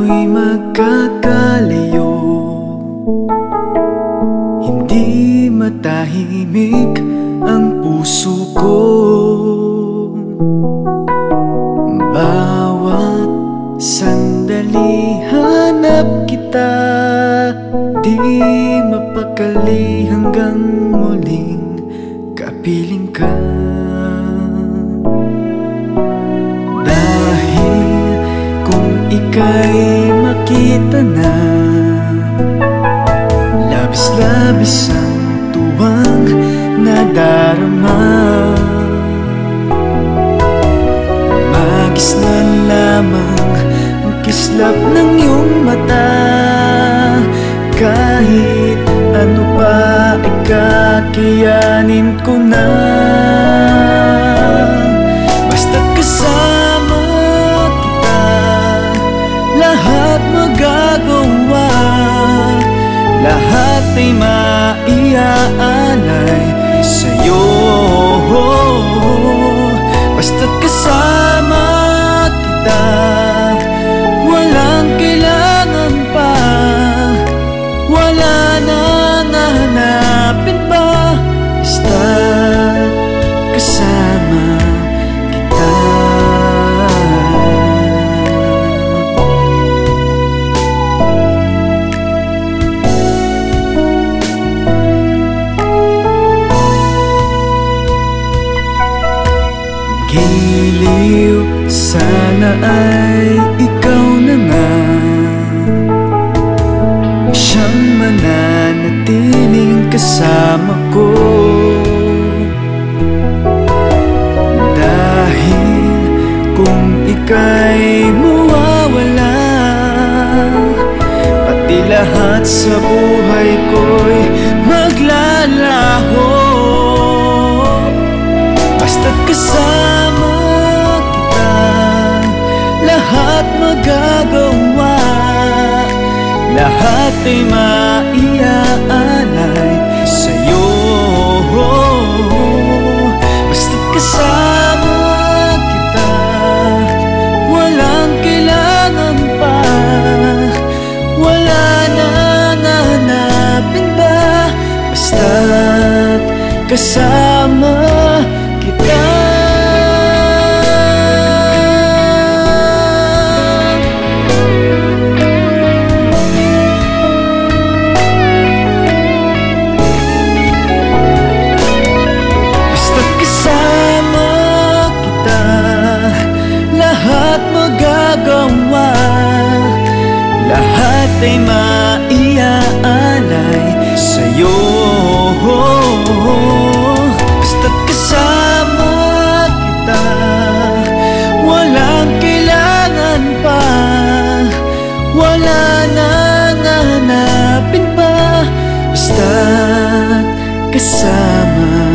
tayo'y magkakalayo, hindi matahimik ang puso ko. Bawat sandali hanap kita, di mapakali hanggang muling kapiling ka. Ika'y makita na, labis-labis ang tuwang nadarama. Magis na lamang ang kislap ng iyong mata. Kahit ano pa ay kakayanin ko na, basta't kasama lahat magagawa, lahat ay maiaalay sa'yo. Basta't kasama kita, walang kailangan pa, wala nang hahanapin pa. Basta't kasama kita. Giliw, sana ay ikaw na nga siyang mananatiling kasama ko. Dahil kung ika'y mawawala, pati lahat sa buhay ko'y maglalaho. Basta't kasama kita, lahat magagawa, lahat ay maiaalay sa'yo. Basta't kasama kita, walang kailangan pa, wala nang hahanapin pa. Basta't kasama kita. Basta't kasama kita, lahat magagawa, lahat ay maiaalay sa'yo. Basta't kasama kita, walang kailangan pa, wala nang hahanapin pa. Basta't kasama